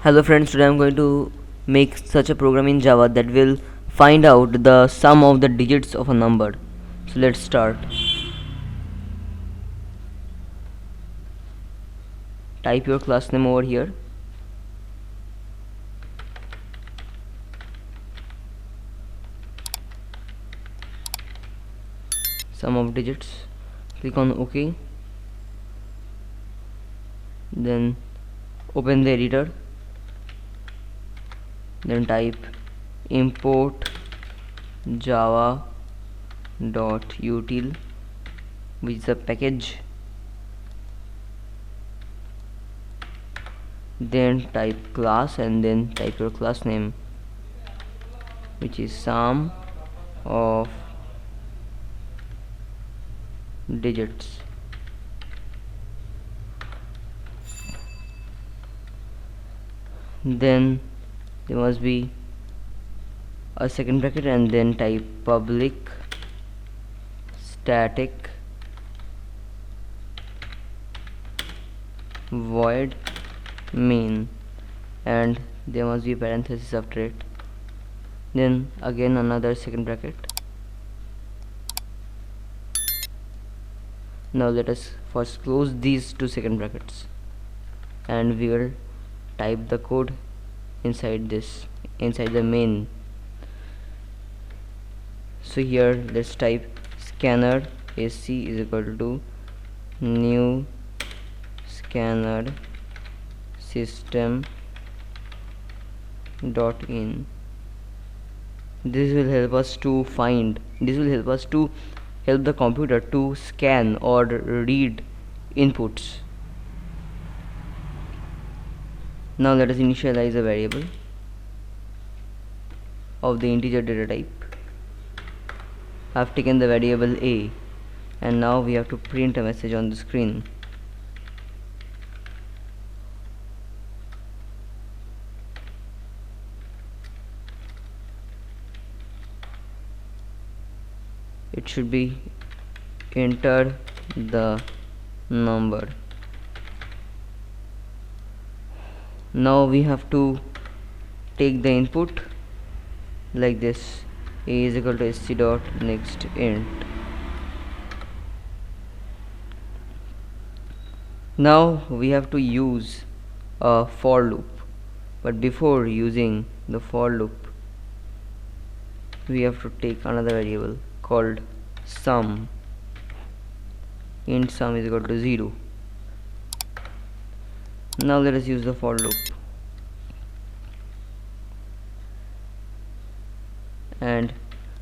Hello friends, today I'm going to make such a program in Java that will find out the sum of the digits of a number. So let's start. Type your class name over here. Sum of digits. Click on OK. Then open the editor. Then type import java.util, which is a package. Then type class and then type your class name, which is sum of digits. Then there must be a second bracket and then type public static void main, and there must be a parenthesis after it. Then again another second bracket. Now let us first close these two second brackets and we will type the code inside the main. So here let's type scanner sc is equal to new scanner system dot in. This will help us to help the computer to scan or read inputs. Now let us initialize a variable of the integer data type. I have taken the variable a, and now we have to print a message on the screen. It should be enter the number. Now we have to take the input like this: a is equal to sc dot next int. Now we have to use a for loop, but before using the for loop we have to take another variable called sum. Int sum is equal to 0. Now let us use the for loop, and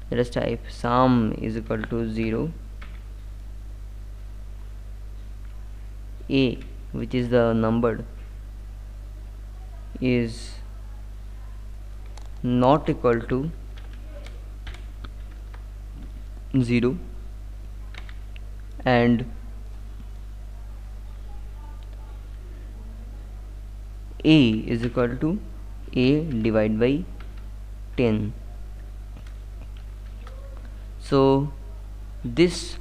let us type sum is equal to 0, a, which is the number, is not equal to 0, and a is equal to a divided by 10. So this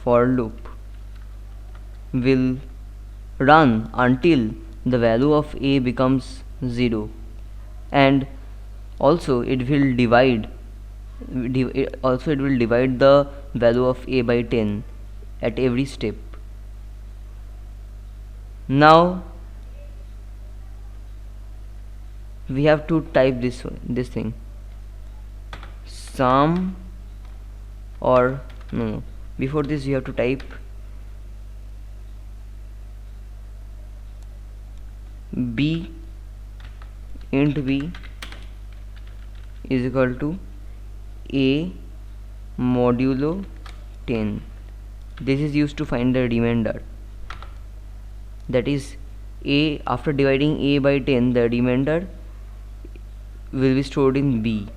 for loop will run until the value of a becomes 0, and also it will divide the value of a by 10 at every step. Now we have to type this thing, sum, or no, before this you have to type b int b is equal to a modulo 10. This is used to find the remainder, that is a, after dividing a by 10 the remainder will be stored in b.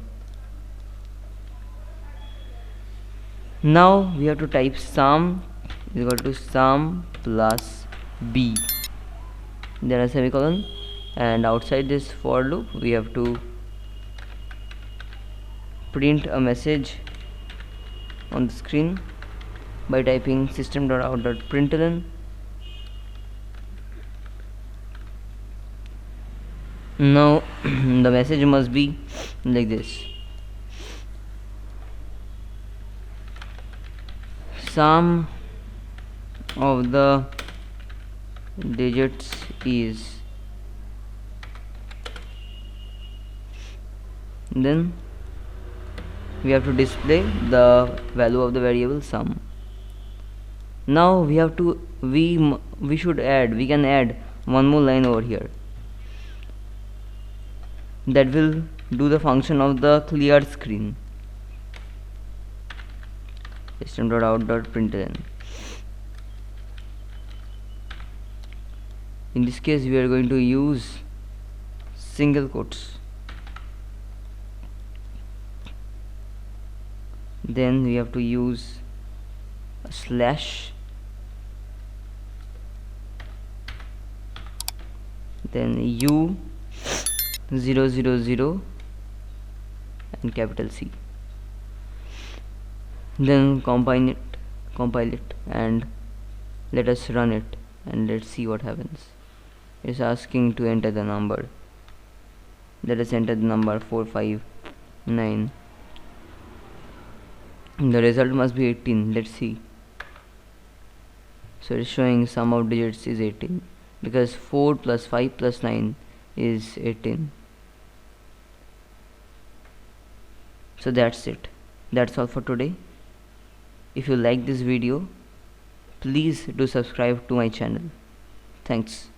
Now we have to type sum is equal to sum plus b, then a semicolon, and outside this for loop we have to print a message on the screen by typing system.out.println Now the message must be like this: sum of the digits is, then we have to display the value of the variable sum. Now we have to we should add, we can add one more line over here that will do the function of the clear screen. System.out.println. In this case we are going to use single quotes, then we have to use a slash, then u 000 and capital C, then compile it and let us run it and let's see what happens. It's asking to enter the number. Let us enter the number 459. The result must be 18. Let's see. So it's showing sum of digits is 18 because 4 plus 5 plus 9 is 18. So that's it. That's all for today. If you like this video, please do subscribe to my channel. Thanks.